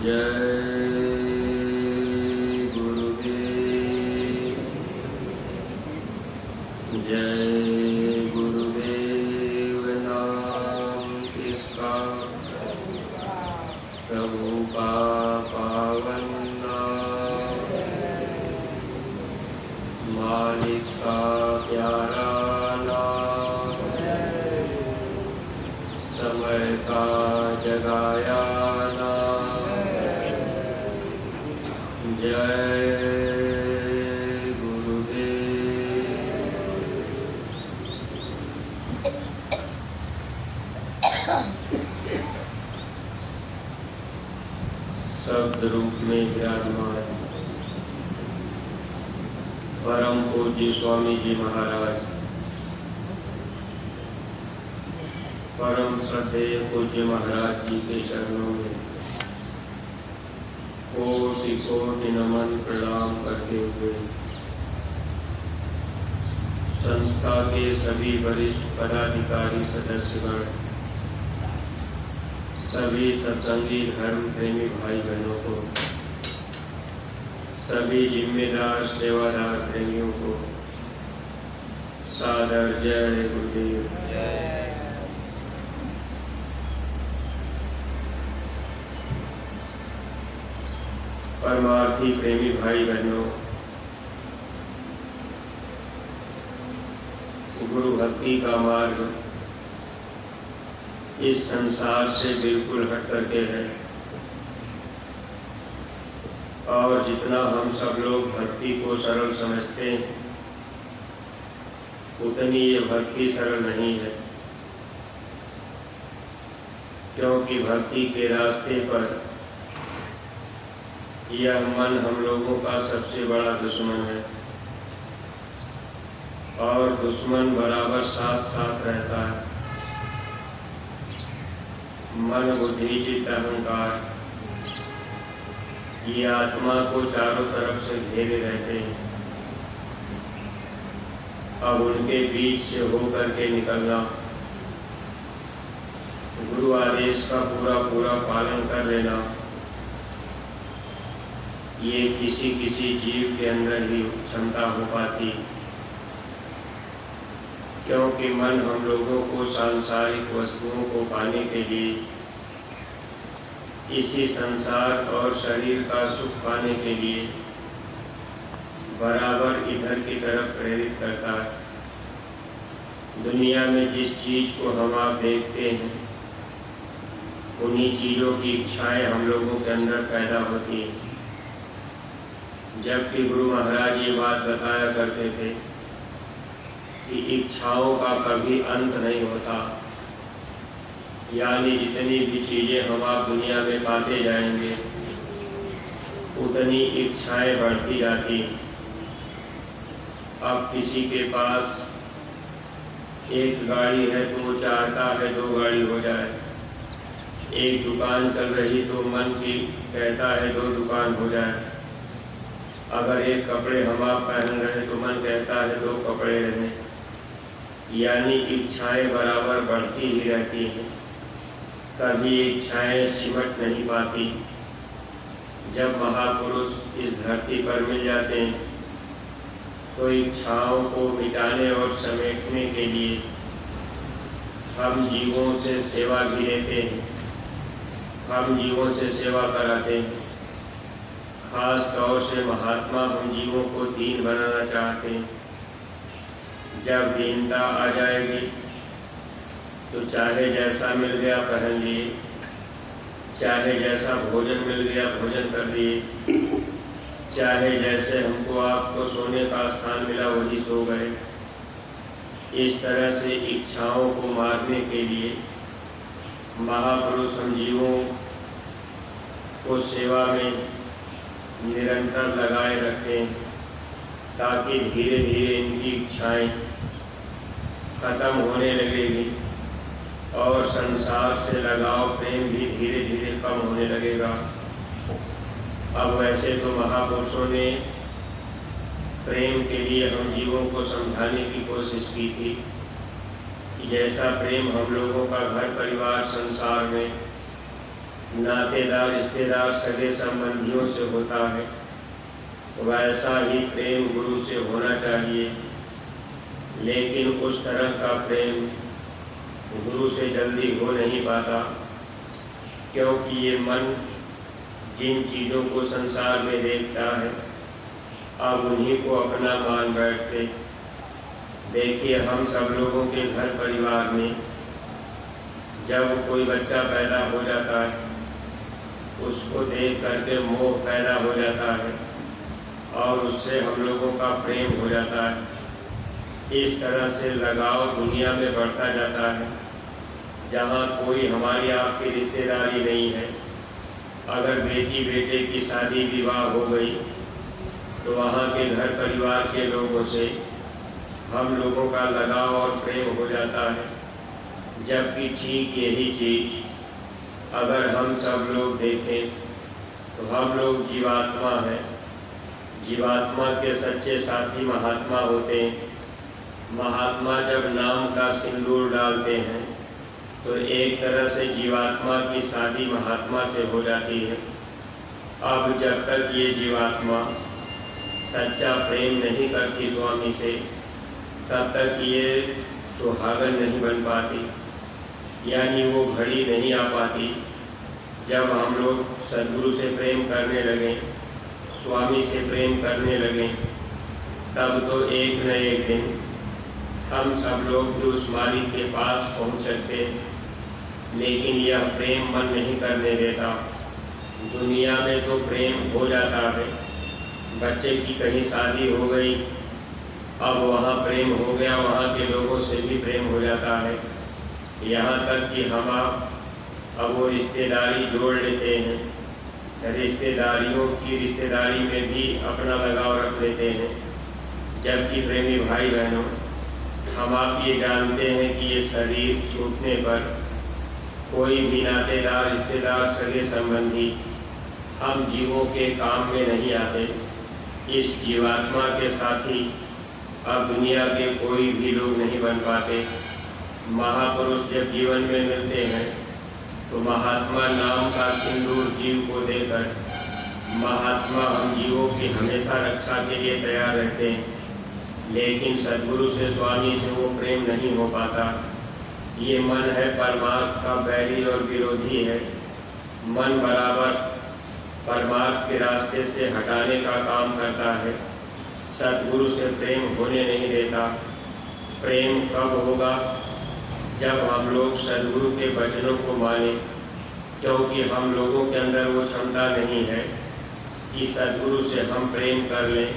जय गुरुदेव, जय गुरुदेव नाम किसका, प्रभु का पावन नाम, मालिक का प्यारा नाम, समय का जगाया नाम। जय गुरुदेव। शब्द रूप में विराजमान परम पूज्य स्वामी जी महाराज, परम श्रद्धेय पूज्य महाराज जी के चरणों में कोटि कोटि नमन प्रणाम करते हुए संस्था के सभी वरिष्ठ पदाधिकारी सदस्यगण, सभी सत्संगी धर्म प्रेमी भाई बहनों को, सभी जिम्मेदार सेवादार प्रेमियों को सादर जय गुरुदेव। परमार्थी प्रेमी भाई बहनों, गुरु भक्ति का मार्ग इस संसार से बिल्कुल हट करके है, और जितना हम सब लोग भक्ति को सरल समझते हैं, उतनी ये भक्ति सरल नहीं है, क्योंकि भक्ति के रास्ते पर यह मन हम लोगों का सबसे बड़ा दुश्मन है, और दुश्मन बराबर साथ साथ रहता है। मन बुद्धि चित्त अहंकार ये आत्मा को चारों तरफ से घेरे रहते हैं। अब उनके बीच से होकर के निकलना, गुरु आदेश का पूरा पूरा पालन कर लेना, ये किसी किसी जीव के अंदर ही क्षमता हो पाती, क्योंकि मन हम लोगों को सांसारिक वस्तुओं को पाने के लिए, इसी संसार और शरीर का सुख पाने के लिए बराबर इधर की तरफ प्रेरित करता है। दुनिया में जिस चीज को हम आप देखते हैं, उन्हीं चीजों की इच्छाएं हम लोगों के अंदर पैदा होती हैं। जबकि गुरु महाराज ये बात बताया करते थे कि इच्छाओं का कभी अंत नहीं होता, यानी जितनी भी चीजें हम आप दुनिया में पाते जाएंगे, उतनी इच्छाएं बढ़ती जाती। अब किसी के पास एक गाड़ी है तो वो चाहता है 2 गाड़ी हो जाए, एक दुकान चल रही तो मन की कहता है 2 दुकान हो जाए, अगर एक कपड़े हम आप पहन रहे तो मन कहता है 2 कपड़े रहें, यानी इच्छाएं बराबर बढ़ती ही रहती हैं, कभी इच्छाएं सिमट नहीं पाती। जब महापुरुष इस धरती पर मिल जाते हैं तो इच्छाओं को मिटाने और समेटने के लिए हम जीवों से सेवा भी लेते हैं, हम जीवों से सेवा कराते हैं। खास तौर से महात्मा हम जीवों को दीन बनाना चाहते हैं। जब दीनता आ जाएगी तो चाहे जैसा मिल गया पहन लिए, चाहे जैसा भोजन मिल गया भोजन कर लिए, चाहे जैसे हमको आपको सोने का स्थान मिला वही सो गए। इस तरह से इच्छाओं को मारने के लिए महापुरुष हम जीवों को सेवा में निरंतर लगाए रखें, ताकि धीरे धीरे इनकी इच्छाएं खत्म होने लगेगी और संसार से लगाव प्रेम भी धीरे धीरे कम होने लगेगा। अब वैसे तो महापुरुषों ने प्रेम के लिए हम जीवों को समझाने की कोशिश की थी कि जैसा प्रेम हम लोगों का घर परिवार संसार में नातेदार रिश्तेदार सगे संबंधियों से होता है, वैसा ही प्रेम गुरु से होना चाहिए। लेकिन उस तरह का प्रेम गुरु से जल्दी हो नहीं पाता, क्योंकि ये मन जिन चीज़ों को संसार में देखता है अब उन्हीं को अपना मान बैठते। देखिए, हम सब लोगों के घर परिवार में जब कोई बच्चा पैदा हो जाता है, उसको देख करके मोह पैदा हो जाता है और उससे हम लोगों का प्रेम हो जाता है। इस तरह से लगाव दुनिया में बढ़ता जाता है। जहाँ कोई हमारी आपकी रिश्तेदारी नहीं है, अगर बेटी बेटे की शादी विवाह हो गई तो वहाँ के घर परिवार के लोगों से हम लोगों का लगाव और प्रेम हो जाता है। जबकि ठीक यही चीज़ अगर हम सब लोग देखें तो हम लोग जीवात्मा हैं। जीवात्मा के सच्चे साथी महात्मा होते हैं। महात्मा जब नाम का सिंदूर डालते हैं तो एक तरह से जीवात्मा की शादी महात्मा से हो जाती है। अब जब तक ये जीवात्मा सच्चा प्रेम नहीं करती स्वामी से, तब तक ये सुहागन नहीं बन पाती, यानी वो घड़ी नहीं आ पाती। जब हम लोग सद्गुरु से प्रेम करने लगें, स्वामी से प्रेम करने लगें, तब तो एक न एक दिन हम सब लोग भी उस मालिक के पास पहुंच सकते हैं। लेकिन यह प्रेम मन नहीं करने देता। दुनिया में तो प्रेम हो जाता है, बच्चे की कहीं शादी हो गई, अब वहाँ प्रेम हो गया, वहाँ के लोगों से भी प्रेम हो जाता है। यहाँ तक कि हम आप अब वो रिश्तेदारी जोड़ लेते हैं, रिश्तेदारियों की रिश्तेदारी में भी अपना लगाव रख लेते हैं। जबकि प्रेमी भाई बहनों, हम आप ये जानते हैं कि ये शरीर छूटने पर कोई भी नातेदार रिश्तेदार सगे संबंधी हम जीवों के काम में नहीं आते। इस जीवात्मा के साथी अब दुनिया के कोई भी लोग नहीं बन पाते। महापुरुष जब जीवन में मिलते हैं तो महात्मा नाम का सिंदूर जीव को देकर महात्मा हम जीवों की हमेशा रक्षा के लिए तैयार रहते हैं। लेकिन सद्गुरु से स्वामी से वो प्रेम नहीं हो पाता। ये मन है परमार्थ का बैरी और विरोधी है। मन बराबर परमार्थ के रास्ते से हटाने का काम करता है, सद्गुरु से प्रेम होने नहीं देता। प्रेम कब होगा? जब हम लोग सद्गुरु के वचनों को माने, क्योंकि हम लोगों के अंदर वो क्षमता नहीं है कि सद्गुरु से हम प्रेम कर लें।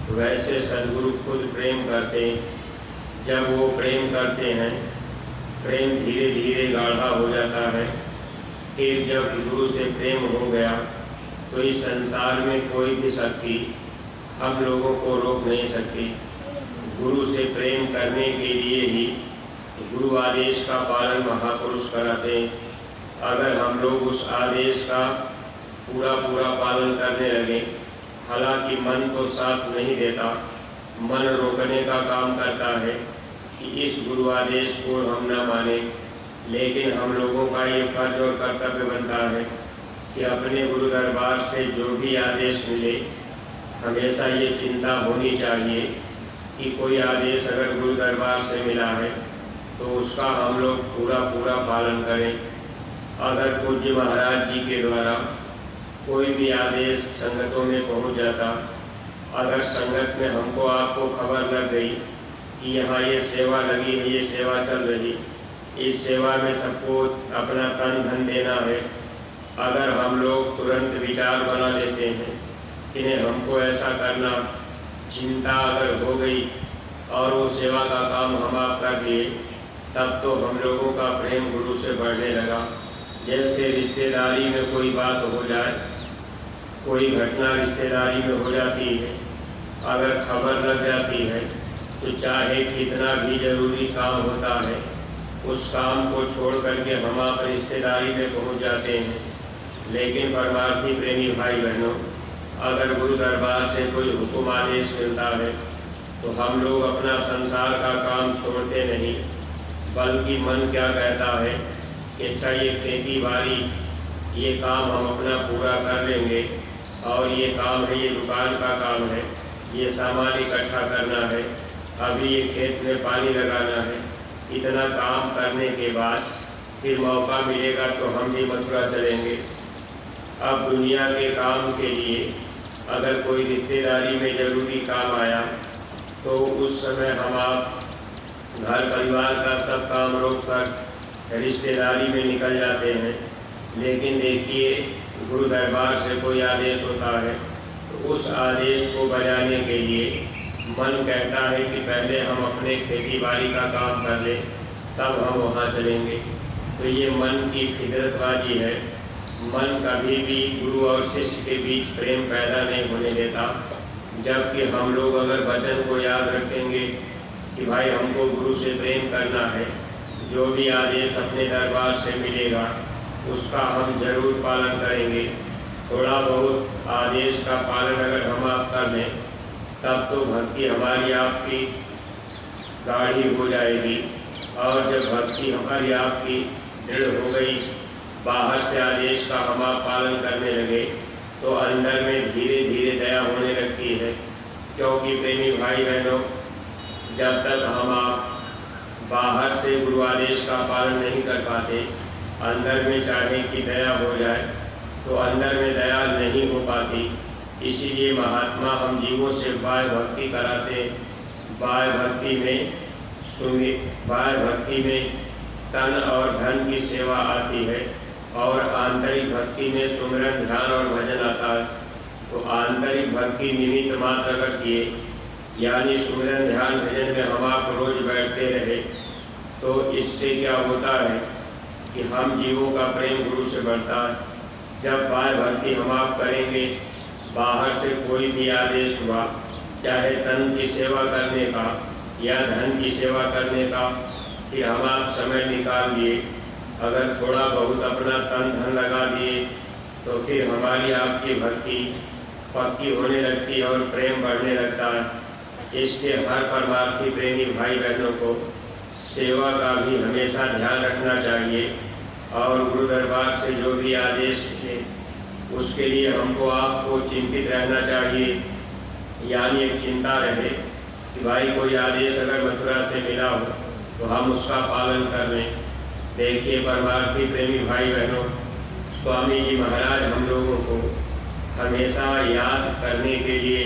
वैसे सद्गुरु खुद प्रेम करते हैं। जब वो प्रेम करते हैं, प्रेम धीरे धीरे गाढ़ा हो जाता है। फिर जब गुरु से प्रेम हो गया तो इस संसार में कोई भी शक्ति हम लोगों को रोक नहीं सकती। गुरु से प्रेम करने के लिए ही गुरु आदेश का पालन महापुरुष कराते हैं। अगर हम लोग उस आदेश का पूरा पालन करने लगे, हालांकि मन तो साथ नहीं देता, मन रोकने का काम करता है कि इस गुरु आदेश को हम न माने, लेकिन हम लोगों का ये फर्ज और कर्तव्य बनता है कि अपने गुरु दरबार से जो भी आदेश मिले, हमेशा ये चिंता होनी चाहिए कि कोई आदेश अगर गुरु दरबार से मिला है तो उसका हम लोग पूरा पालन करें। अगर पूज्य महाराज जी के द्वारा कोई भी आदेश संगतों में पहुंच जाता, अगर संगत में हमको आपको खबर लग गई कि यहाँ ये सेवा लगी है, ये सेवा चल रही, इस सेवा में सबको अपना तन धन देना है, अगर हम लोग तुरंत विचार बना लेते हैं कि नहीं हमको ऐसा करना, चिंता अगर हो गई और वो सेवा का काम हम आप कर लिए, तब तो हम लोगों का प्रेम गुरु से बढ़ने लगा। जैसे रिश्तेदारी में कोई बात हो जाए, कोई घटना रिश्तेदारी में हो जाती है, अगर खबर लग जाती है तो चाहे कितना भी जरूरी काम होता है, उस काम को छोड़ करके हम आप रिश्तेदारी में पहुंच जाते हैं। लेकिन परमार्थी प्रेमी भाई बहनों, अगर गुरु दरबार से कोई हुक्म आदेश मिलता है तो हम लोग अपना संसार का काम छोड़ते नहीं, बल्कि मन क्या कहता है कि अच्छा ये खेती बाड़ी ये काम हम अपना पूरा कर लेंगे और ये काम है, ये दुकान का काम है, ये सामान इकट्ठा करना है, अभी ये खेत में पानी लगाना है, इतना काम करने के बाद फिर मौका मिलेगा तो हम भी मथुरा चलेंगे। अब दुनिया के काम के लिए अगर कोई रिश्तेदारी में ज़रूरी काम आया तो उस समय हम आप घर परिवार का सब काम रोक कर रिश्तेदारी में निकल जाते हैं। लेकिन देखिए, गुरु दरबार से कोई आदेश होता है तो उस आदेश को बजाने के लिए मन कहता है कि पहले हम अपने खेती बाड़ी का काम कर लें, तब हम वहाँ चलेंगे। तो ये मन की फितरतबाजी है। मन कभी भी गुरु और शिष्य के बीच प्रेम पैदा नहीं होने देता। जबकि हम लोग अगर वचन को याद रखेंगे कि भाई हमको गुरु से प्रेम करना है, जो भी आदेश अपने दरबार से मिलेगा उसका हम जरूर पालन करेंगे। थोड़ा बहुत आदेश का पालन अगर हम आप कर लें तब तो भक्ति हमारी आपकी गाढ़ी हो जाएगी। और जब भक्ति हमारी आपकी दृढ़ हो गई, बाहर से आदेश का हम आप पालन करने लगे, तो अंदर में धीरे धीरे दया होने लगती है। क्योंकि प्रेमी भाई बहनों, जब तक हम आप बाहर से गुरु आदेश का पालन नहीं कर पाते, अंदर में चाहे कि दया हो जाए तो अंदर में दया नहीं हो पाती। इसीलिए महात्मा हम जीवों से बाह्य भक्ति कराते। बाह्य भक्ति में तन और धन की सेवा आती है और आंतरिक भक्ति में सुमिरन, ध्यान और भजन आता है। तो आंतरिक भक्ति निमित्त मात्र अगर किए, यानी सुमिरन, ध्यान, भजन में हम आप रोज बैठते रहे, तो इससे क्या होता है कि हम जीवों का प्रेम गुरु से बढ़ता है। जब बाह्य भक्ति हम आप करेंगे, बाहर से कोई भी आदेश हुआ, चाहे तन की सेवा करने का या धन की सेवा करने का, फिर हम आप समय निकाल लिए, अगर थोड़ा बहुत अपना तन धन लगा दिए तो फिर हमारी आपकी भक्ति पक्की होने लगती है और प्रेम बढ़ने लगता है। इसके हर परमार्थी प्रेमी भाई बहनों को सेवा का भी हमेशा ध्यान रखना चाहिए और गुरु दरबार से जो भी आदेश मिले उसके लिए हमको आपको चिंतित रहना चाहिए। यानी एक चिंता रहे कि भाई कोई आदेश अगर मथुरा से मिला हो तो हम उसका पालन कर लें। देखिए परमार्थी प्रेमी भाई बहनों, स्वामी जी महाराज हम लोगों को हमेशा याद करने के लिए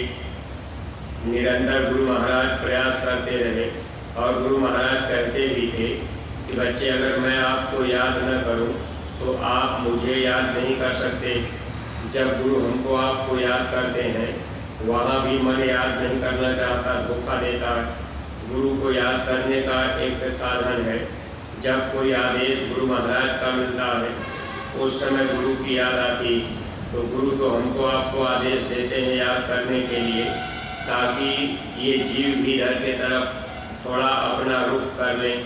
निरंतर गुरु महाराज प्रयास करते रहे और गुरु महाराज कहते भी थे कि बच्चे, अगर मैं आपको याद न करूं तो आप मुझे याद नहीं कर सकते। जब गुरु हमको आपको याद करते हैं, वहाँ भी मन याद नहीं करना चाहता, धोखा देता है। गुरु को याद करने का एक साधन है, जब कोई आदेश गुरु महाराज का मिलता है उस समय गुरु की याद आती, तो गुरु तो हमको आपको आदेश देते हैं याद करने के लिए, ताकि ये जीव भी धर के तरफ थोड़ा अपना रुख कर लें।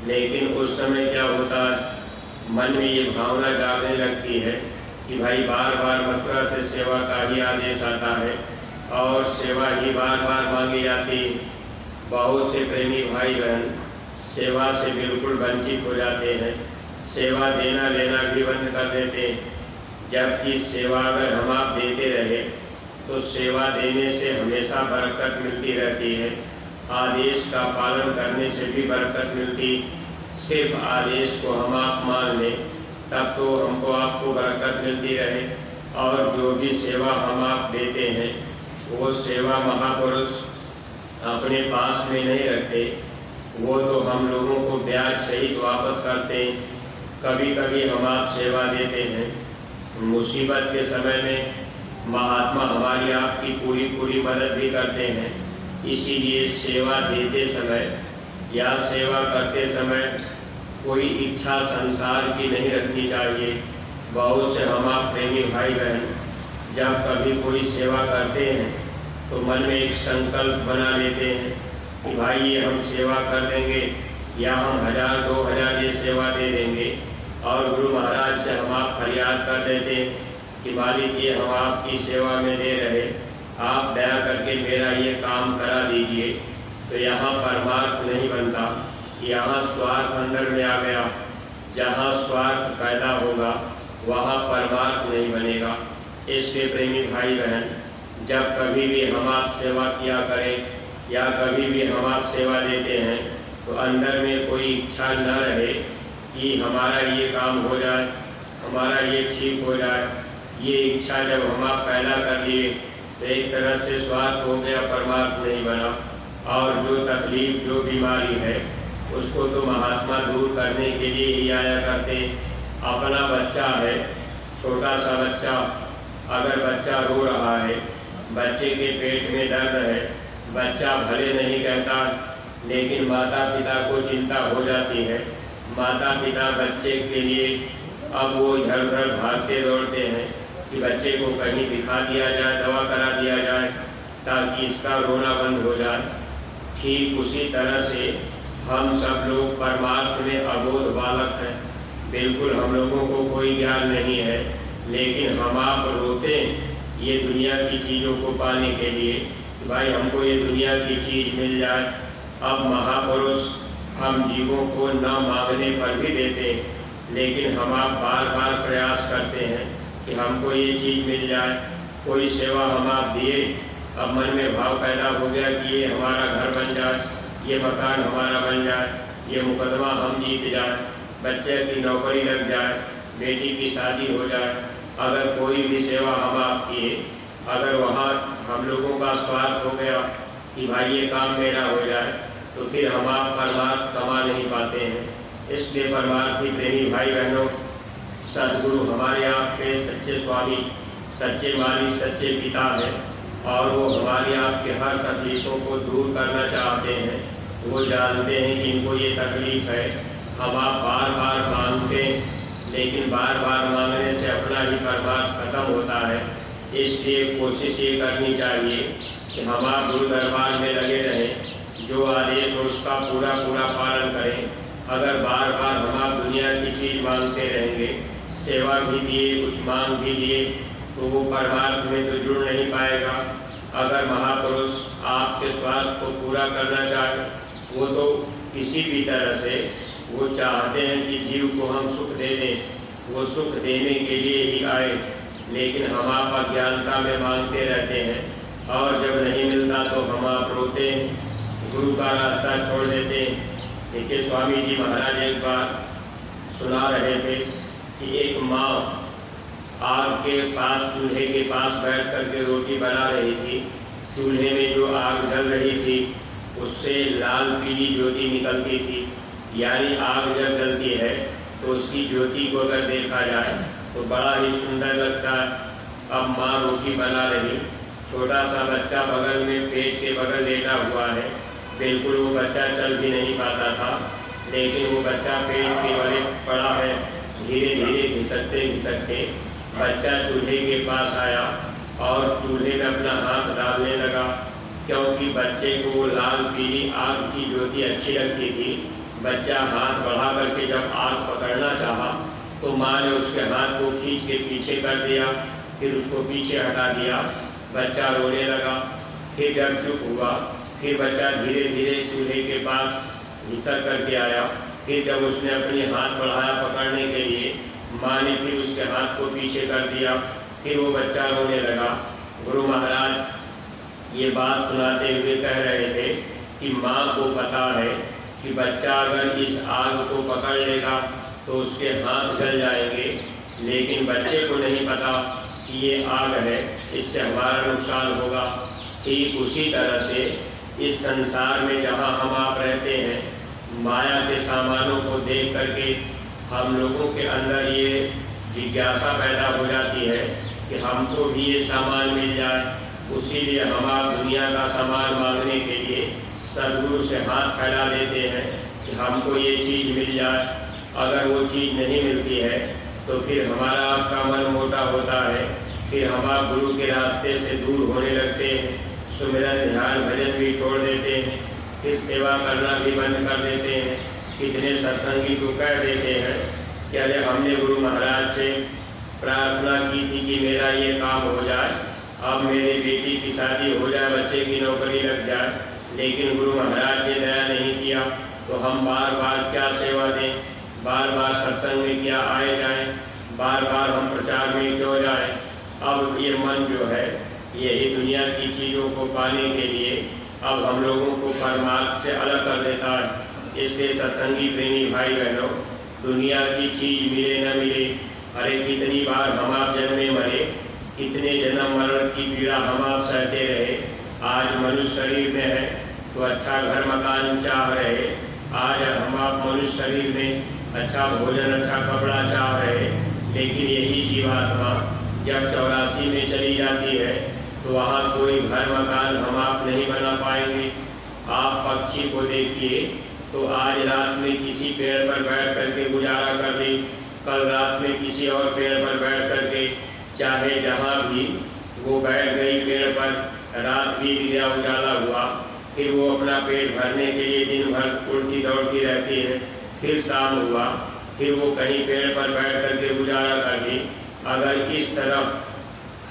लेकिन उस समय क्या होता है, मन में ये भावना जागने लगती है कि भाई बार बार मथुरा से सेवा का ही आदेश आता है और सेवा ही बार बार मांगी जाती। बहुत से प्रेमी भाई बहन सेवा से बिल्कुल वंचित हो जाते हैं, सेवा देना लेना भी बंद कर देते हैं। जबकि सेवा अगर हम आप देते रहे तो सेवा देने से हमेशा बरकत मिलती रहती है, आदेश का पालन करने से भी बरकत मिलती। सिर्फ आदेश को हम आप मान लें तब तो हमको आपको बरकत मिलती रहे। और जो भी सेवा हम आप देते हैं वो सेवा महापुरुष अपने पास में नहीं रखते, वो तो हम लोगों को ब्याज सहित वापस करते हैं। कभी कभी हम आप सेवा देते हैं, मुसीबत के समय में महात्मा हमारी आपकी पूरी मदद भी करते हैं। इसीलिए सेवा देते समय या सेवा करते समय कोई इच्छा संसार की नहीं रखनी चाहिए। बहुत से हम आप प्रेमी भाई बहन जब कभी कोई सेवा करते हैं तो मन में एक संकल्प बना लेते हैं कि भाई ये हम सेवा कर देंगे या हम 1000-2000 ये सेवा दे देंगे, और गुरु महाराज से हम आप फरियाद कर देते कि मालिक ये हम आपकी सेवा में दे रहे, आप दया करके मेरा ये काम करा दीजिए। तो यहाँ परमार्थ नहीं बनता, यहाँ स्वार्थ अंदर में आ गया। जहाँ स्वार्थ पैदा होगा वहाँ परमार्थ नहीं बनेगा। इसके प्रेमी भाई बहन, जब कभी भी हम आप सेवा किया करें या कभी भी हम आप सेवा देते हैं तो अंदर में कोई इच्छा न रहे कि हमारा ये काम हो जाए, हमारा ये ठीक हो जाए। ये इच्छा जब हम आप पैदा कर लिए तो एक तरह से स्वार्थ हो गया, परमार्थ नहीं बना। और जो तकलीफ, जो बीमारी है, उसको तो महात्मा दूर करने के लिए ही आया करते। अपना बच्चा है, छोटा सा बच्चा, अगर बच्चा रो रहा है, बच्चे के पेट में दर्द है, बच्चा भले नहीं कहता, लेकिन माता पिता को चिंता हो जाती है। माता पिता बच्चे के लिए अब वो इधर उधर भागते दौड़ते हैं कि बच्चे को कहीं दिखा दिया जाए, दवा करा दिया जाए ताकि इसका रोना बंद हो जाए। ठीक उसी तरह से हम सब लोग परमार्थ में अबोध बालक हैं। बिल्कुल हम लोगों को कोई ज्ञान नहीं है, लेकिन हम आप रोते ये दुनिया की चीज़ों को पाने के लिए, भाई हमको ये दुनिया की चीज़ मिल जाए। अब महापुरुष हम जीवों को न मांगने पर भी देते हैं, लेकिन हम आप बार बार प्रयास करते हैं कि हमको ये चीज़ मिल जाए, कोई सेवा हम आप दिए। अब मन में भाव पैदा हो गया कि ये हमारा घर बन जाए, ये मकान हमारा बन जाए, ये मुकदमा हम जीत जाए, बच्चे की नौकरी लग जाए, बेटी की शादी हो जाए। अगर कोई भी सेवा हम आप किए, अगर वहाँ हम लोगों का स्वार्थ हो गया कि भाई ये काम मेरा हो जाए, तो फिर हम आप परमार्थ कमा नहीं पाते हैं। इसलिए परमार्थी प्रेमी भाई बहनों, सद्गुरु हमारे आपके सच्चे स्वामी, सच्चे मालिक, सच्चे पिता हैं और वो हमारे आपके हर तकलीफ़ों को दूर करना चाहते हैं। वो जानते हैं कि इनको ये तकलीफ़ है। हम आप बार बार मांगते हैं, लेकिन बार बार मांगने से अपना ही परमार्थ खत्म होता है। इसलिए कोशिश ये करनी चाहिए कि हम आप गुरु दरबार में लगे रहें, जो आदेश हो उसका पूरा पूरा पालन करें। अगर बार बार हम आप दुनिया की चीज़ मांगते रहेंगे, सेवा भी दिए, कुछ मांग भी दिए, तो वो परमार्थ में तो जुड़ नहीं पाएगा। अगर महापुरुष आपके स्वार्थ को पूरा करना चाहे, वो तो किसी भी तरह से वो चाहते हैं कि जीव को हम सुख दे दें, वो सुख देने के लिए ही आए, लेकिन हम आप अज्ञानता में मांगते रहते हैं और जब नहीं मिलता तो हम आप रोते हैं, गुरु का रास्ता छोड़ देते हैं। देखिए स्वामी जी महाराज एक बार सुना रहे थे कि एक माँ आग के पास, चूल्हे के पास बैठ करके रोटी बना रही थी। चूल्हे में जो आग जल रही थी उससे लाल पीली ज्योति निकलती थी, यानी आग जब जलती है तो उसकी ज्योति को अगर देखा जाए तो बड़ा ही सुंदर लगता है। अब माँ रोटी बना रही, छोटा सा बच्चा बगल में पेट के बगल लेटा हुआ है। बिल्कुल वो बच्चा चल भी नहीं पाता था, लेकिन वो बच्चा पेट के बड़े पड़ा है। धीरे धीरे घिसकते घिसकते बच्चा चूल्हे के पास आया और चूल्हे में अपना हाथ डालने लगा, क्योंकि बच्चे को लाल पीली आग की ज्योति अच्छी लगती थी। बच्चा हाथ बढ़ा करके जब आग पकड़ना चाहा तो माँ ने उसके हाथ को खींच के पीछे कर दिया, फिर उसको पीछे हटा दिया। बच्चा रोने लगा। फिर जब चुप हुआ, फिर बच्चा धीरे धीरे चूल्हे के पास घिसक करके आया। फिर जब उसने अपने हाथ बढ़ाया पकड़ने के लिए, माँ ने फिर उसके हाथ को पीछे कर दिया, फिर वो बच्चा रोने लगा। गुरु महाराज ये बात सुनाते हुए कह रहे थे कि माँ को पता है कि बच्चा अगर इस आग को पकड़ लेगा तो उसके हाथ जल जाएंगे, लेकिन बच्चे को नहीं पता कि ये आग है, इससे हमारा नुकसान होगा। ठीक उसी तरह से इस संसार में जहाँ हम आप रहते हैं, माया के सामानों को देख करके हम लोगों के अंदर ये जिज्ञासा पैदा हो जाती है कि हमको भी ये सामान मिल जाए। उसीलिए हम आप दुनिया का सामान मांगने के लिए सद्गुरु से हाथ फैला देते हैं कि हमको ये चीज़ मिल जाए। अगर वो चीज़ नहीं मिलती है तो फिर हमारा आपका मन मोटा होता है, फिर हम आप गुरु के रास्ते से दूर होने लगते हैं। सुमिरन ध्यान भजन भी छोड़ देते हैं, फिर सेवा करना भी बंद कर देते हैं। कितने सत्संगी को कह देते हैं कि अरे हमने गुरु महाराज से प्रार्थना की थी कि मेरा ये काम हो जाए, अब मेरी बेटी की शादी हो जाए, बच्चे की नौकरी लग जाए, लेकिन गुरु महाराज ने दया नहीं किया, तो हम बार बार क्या सेवा दें, बार बार सत्संग में क्या आए जाएं, बार बार हम प्रचार में क्यों जाएं। अब ये मन जो है यही दुनिया की चीज़ों को पाने के लिए अब हम लोगों को परमार्थ से अलग कर देता है। इसलिए सत्संगी प्रेमी भाई बहनों, दुनिया की चीज़ मिले न मिले, अरे कितनी बार हम आप जन्मे मरे, कितने जन्म मरण की पीड़ा हम आप सहते रहे। आज मनुष्य शरीर में है तो अच्छा घर मकान चाह रहे, आज हम आप मनुष्य शरीर में अच्छा भोजन अच्छा कपड़ा चाह रहे, लेकिन यही जीवात्मा जब 84 में चली जाती है तो वहाँ कोई घर मकान हम आप नहीं बना पाएंगे। आप पक्षी को देखिए तो आज रात में किसी पेड़ पर बैठ करके गुजारा कर दी, कल रात में किसी और पेड़ पर बैठ करके, चाहे जहाँ भी वो बैठ गई पेड़ पर, रात बीत गया उजाला हुआ, फिर वो अपना पेट भरने के लिए दिन भर उड़ती दौड़ती रहती है, फिर शाम हुआ, फिर वो कहीं पेड़ पर बैठ करके गुजारा कर दी। अगर इस तरफ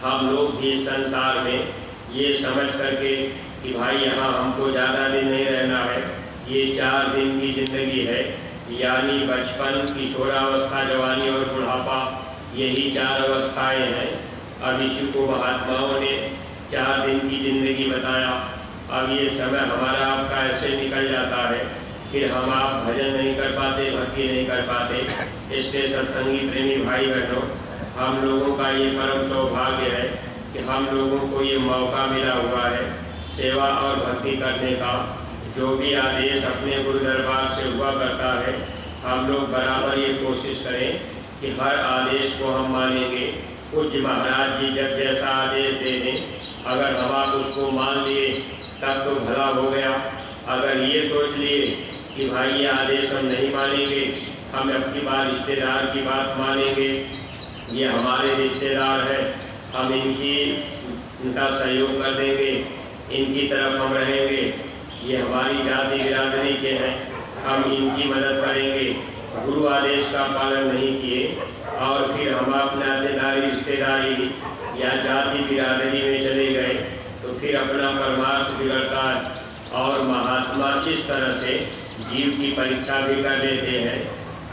हम लोग भी संसार में ये समझ करके कि भाई यहाँ हमको ज़्यादा दिन नहीं रहना है, ये 4 दिन की ज़िंदगी है, यानी बचपन, किशोरावस्था, जवानी और बुढ़ापा, यही 4 अवस्थाएं हैं। अब इसी को महात्माओं ने 4 दिन की ज़िंदगी बताया। अब ये समय हमारा आपका ऐसे निकल जाता है, फिर हम आप भजन नहीं कर पाते, भक्ति नहीं कर पाते। इसके सत्संगी प्रेमी भाई बहनों, हम लोगों का ये परम सौभाग्य है कि हम लोगों को ये मौका मिला हुआ है सेवा और भक्ति करने का। जो भी आदेश अपने गुरु दरबार से हुआ करता है, हम लोग बराबर ये कोशिश करें कि हर आदेश को हम मानेंगे। पूज्य महाराज जी जब जैसा आदेश दे दें, अगर हम आप उसको मान लिए तब तो भला हो गया। अगर ये सोच लिए कि भाई ये आदेश हम नहीं मानेंगे, हम अपनी बार रिश्तेदार की बात मानेंगे, ये हमारे रिश्तेदार हैं, हम इनका सहयोग कर देंगे, इनकी तरफ हम रहेंगे, ये हमारी जाति बिरादरी के हैं, हम इनकी मदद करेंगे, गुरु आदेश का पालन नहीं किए और फिर हम अपने नातेदारी रिश्तेदारी या जाति बिरादरी में चले गए तो फिर अपना परमार्थ बिगड़ता है। और महात्मा इस तरह से जीव की परीक्षा भी कर लेते हैं।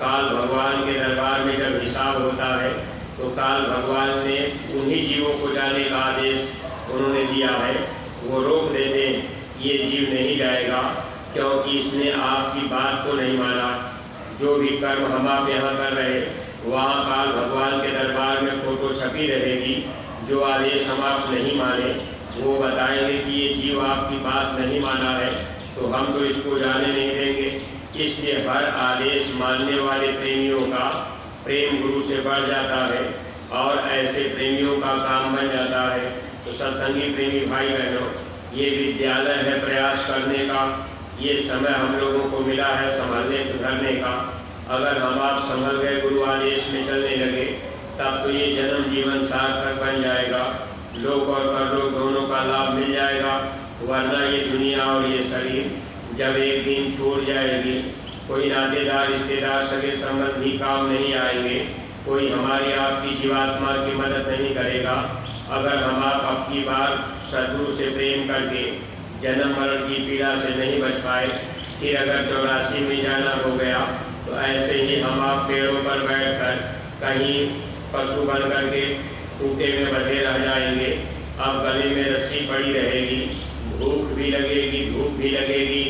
काल भगवान के दरबार में जब हिसाब होता है तो काल भगवान ने उन्हीं जीवों को जाने का आदेश उन्होंने दिया है, वो रोक देते, ये जीव नहीं जाएगा क्योंकि इसने आपकी बात को नहीं माना। जो भी कर्म हम आप यहाँ कर रहे, वहाँ काल भगवान के दरबार में फोटो छपी रहेगी। जो आदेश हम आप नहीं माने, वो बताएंगे कि ये जीव आपकी बात नहीं माना है, तो हम तो इसको जाने नहीं देंगे। इसलिए हर आदेश मानने वाले प्रेमियों का प्रेम गुरु से बढ़ जाता है और ऐसे प्रेमियों का काम बन जाता है। तो सत्संगी प्रेमी भाई बहनों, ये विद्यालय है प्रयास करने का, ये समय हम लोगों को मिला है संभलने सुधरने का। अगर हम आप संभल गए, गुरु आदेश में चलने लगे, तब तो ये जन्म जीवन सार्थक बन जाएगा, लोक और परलोक दोनों का लाभ मिल जाएगा। वरना ये दुनिया और ये शरीर जब एक दिन छूट जाएगी, कोई नातेदार रिश्तेदार सगे संबंधी काम नहीं आएंगे, कोई हमारी आपकी जीवात्मा की मदद नहीं करेगा। अगर हम आप अपनी बार शत्रु से प्रेम करके जन्म मरण की पीड़ा से नहीं बच पाए, फिर अगर 84 में जाना हो गया तो ऐसे ही हम आप पेड़ों पर बैठकर कहीं पशु बन करके खूटे में बंधे रह जाएंगे। अब गले में रस्सी पड़ी रहेगी, भूख भी लगेगी, धूप भी लगेगी,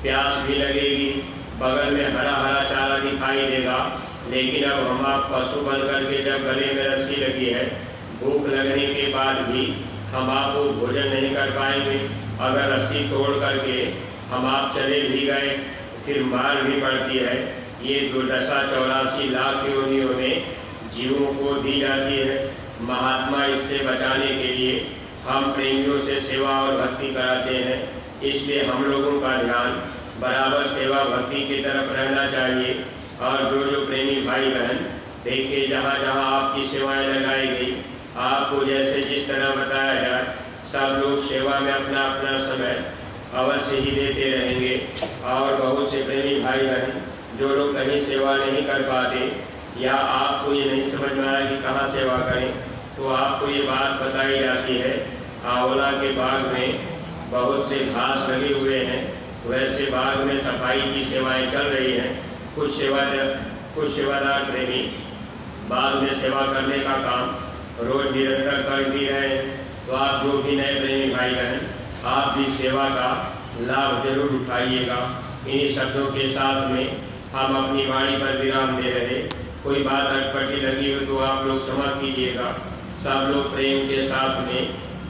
प्यास भी लगेगी, बगल में हरा हरा चारा दिखाई देगा, लेकिन अब हम आप पशु बन करके जब गले में रस्सी लगी है, भूख लगने के बाद भी हम आपको भोजन नहीं कर पाएंगे। अगर रस्सी तोड़ करके हम आप चले भी गए फिर मार भी पड़ती है। ये दुर्दशा 84 लाख योनियों में जीवों को दी जाती है। महात्मा इससे बचाने के लिए हम प्रेमियों से सेवा और भक्ति कराते हैं। इसलिए हम लोगों का ध्यान बराबर सेवा भक्ति की तरफ रहना चाहिए। और जो प्रेमी भाई बहन देखिए, जहाँ जहाँ आपकी सेवाएं लगाई गई, आपको जैसे जिस तरह बताया जाए, सब लोग सेवा में अपना अपना समय अवश्य ही देते रहेंगे। और बहुत से प्रेमी भाई बहन जो लोग कहीं सेवा नहीं कर पाते या आपको ये नहीं समझ में आया कि कहाँ सेवा करें, तो आपको ये बात बताई जाती है, आंवला के बाग में बहुत से घास लगे हुए हैं, वैसे बाग में सफाई की सेवाएं चल रही हैं। कुछ सेवादार प्रेमी बाद में सेवा करने का काम रोज निरंतर कर भी रहे हैं। तो आप जो भी नए प्रेमी भाई बहन, आप भी सेवा का लाभ जरूर उठाइएगा। इन्हीं शब्दों के साथ में हम अपनी वाणी पर विराम दे रहे। कोई बात अटपटी लगी हो तो आप लोग क्षमा कीजिएगा। सब लोग प्रेम के साथ में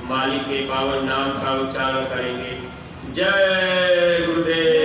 मालिक के पावन नाम का उच्चारण करेंगे। जय गुरुदेव।